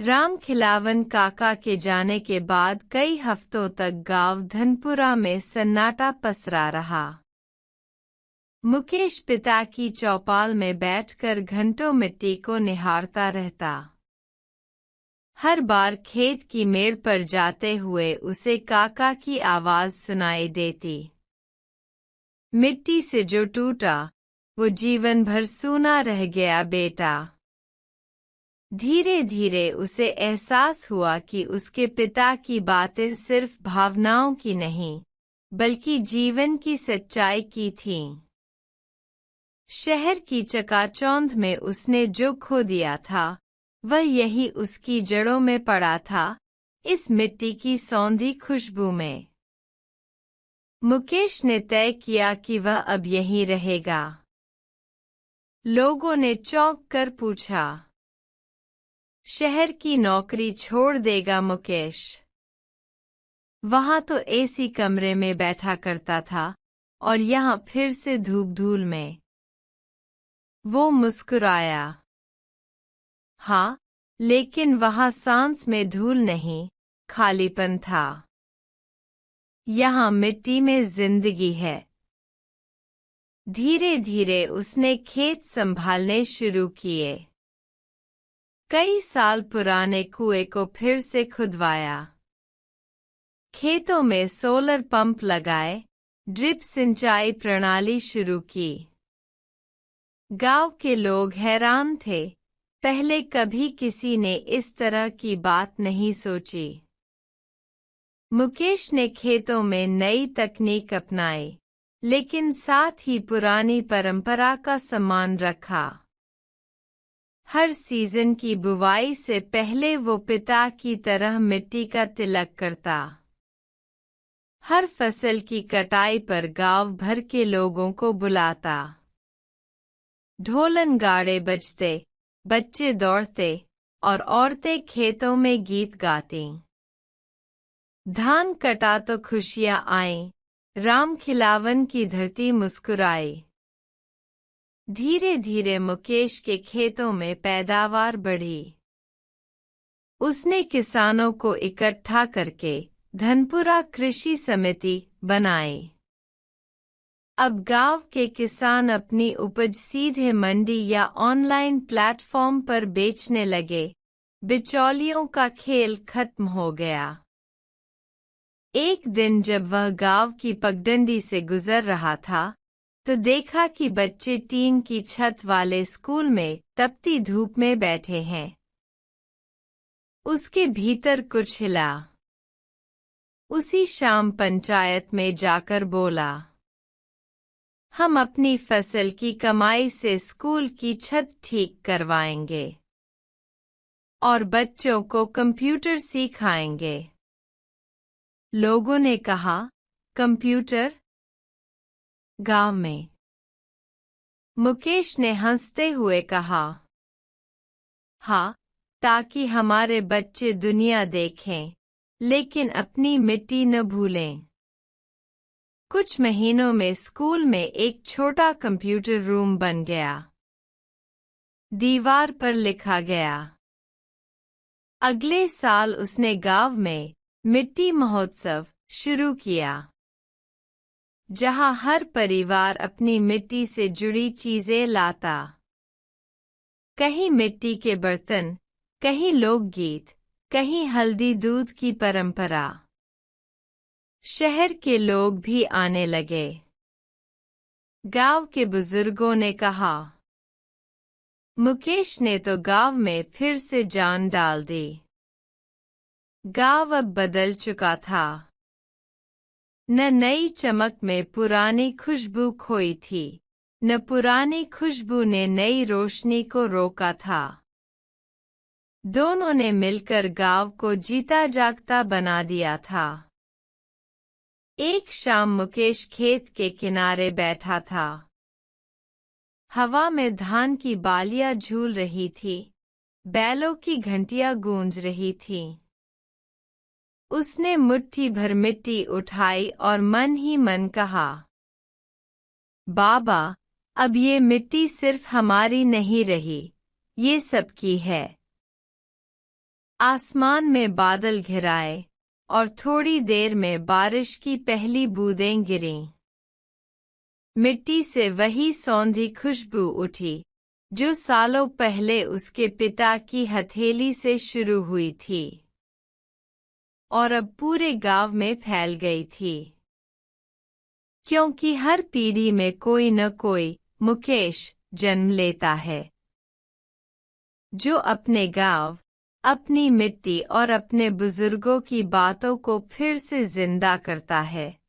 राम खिलावन काका के जाने के बाद कई हफ्तों तक गांव धनपुरा में सन्नाटा पसरा रहा। मुकेश पिता की चौपाल में बैठकर घंटों मिट्टी को निहारता रहता। हर बार खेत की मेड़ पर जाते हुए उसे काका की आवाज सुनाई देती। मिट्टी से जो टूटा वो जीवन भर सूना रह गया बेटा। धीरे धीरे उसे एहसास हुआ कि उसके पिता की बातें सिर्फ भावनाओं की नहीं बल्कि जीवन की सच्चाई की थीं। शहर की चकाचौंध में उसने जो खो दिया था वह यही उसकी जड़ों में पड़ा था, इस मिट्टी की सौंधी खुशबू में। मुकेश ने तय किया कि वह अब यहीं रहेगा। लोगों ने चौंक कर पूछा, शहर की नौकरी छोड़ देगा मुकेश? वहां तो एसी कमरे में बैठा करता था और यहां फिर से धूप धूल में। वो मुस्कुराया। हाँ, लेकिन वहां सांस में धूल नहीं, खालीपन था। यहाँ मिट्टी में जिंदगी है। धीरे धीरे उसने खेत संभालने शुरू किए। कई साल पुराने कुएं को फिर से खुदवाया। खेतों में सोलर पंप लगाए, ड्रिप सिंचाई प्रणाली शुरू की। गांव के लोग हैरान थे, पहले कभी किसी ने इस तरह की बात नहीं सोची। मुकेश ने खेतों में नई तकनीक अपनाई, लेकिन साथ ही पुरानी परंपरा का सम्मान रखा। हर सीजन की बुवाई से पहले वो पिता की तरह मिट्टी का तिलक करता। हर फसल की कटाई पर गांव भर के लोगों को बुलाता। ढोलन गाड़े बजते, बच्चे दौड़ते और औरतें खेतों में गीत गाती। धान कटा तो खुशियां आईं, राम खिलावन की धरती मुस्कुराई। धीरे धीरे मुकेश के खेतों में पैदावार बढ़ी। उसने किसानों को इकट्ठा करके धनपुरा कृषि समिति बनाई। अब गांव के किसान अपनी उपज सीधे मंडी या ऑनलाइन प्लेटफॉर्म पर बेचने लगे। बिचौलियों का खेल खत्म हो गया। एक दिन जब वह गांव की पगडंडी से गुजर रहा था तो देखा कि बच्चे टीन की छत वाले स्कूल में तपती धूप में बैठे हैं। उसके भीतर कुछ हिला। उसी शाम पंचायत में जाकर बोला, हम अपनी फसल की कमाई से स्कूल की छत ठीक करवाएंगे और बच्चों को कंप्यूटर सिखाएंगे। लोगों ने कहा, कंप्यूटर? गांव में। मुकेश ने हंसते हुए कहा, हाँ, ताकि हमारे बच्चे दुनिया देखें, लेकिन अपनी मिट्टी न भूलें। कुछ महीनों में स्कूल में एक छोटा कंप्यूटर रूम बन गया। दीवार पर लिखा गया। अगले साल उसने गांव में मिट्टी महोत्सव शुरू किया, जहां हर परिवार अपनी मिट्टी से जुड़ी चीजें लाता। कहीं मिट्टी के बर्तन, कहीं लोकगीत, कहीं हल्दी दूध की परंपरा। शहर के लोग भी आने लगे। गांव के बुजुर्गों ने कहा, मुकेश ने तो गांव में फिर से जान डाल दी। गांव अब बदल चुका था। न नई चमक में पुरानी खुशबू खोई थी, न पुरानी खुशबू ने नई रोशनी को रोका था। दोनों ने मिलकर गांव को जीता जागता बना दिया था। एक शाम मुकेश खेत के किनारे बैठा था। हवा में धान की बालियां झूल रही थी, बैलों की घंटियां गूंज रही थीं। उसने मुट्ठी भर मिट्टी उठाई और मन ही मन कहा, बाबा, अब ये मिट्टी सिर्फ हमारी नहीं रही, ये सबकी है। आसमान में बादल घिराए और थोड़ी देर में बारिश की पहली बूंदें गिरीं। मिट्टी से वही सौंधी खुशबू उठी जो सालों पहले उसके पिता की हथेली से शुरू हुई थी और अब पूरे गांव में फैल गई थी। क्योंकि हर पीढ़ी में कोई न कोई मुकेश जन्म लेता है जो अपने गांव, अपनी मिट्टी और अपने बुजुर्गों की बातों को फिर से जिंदा करता है।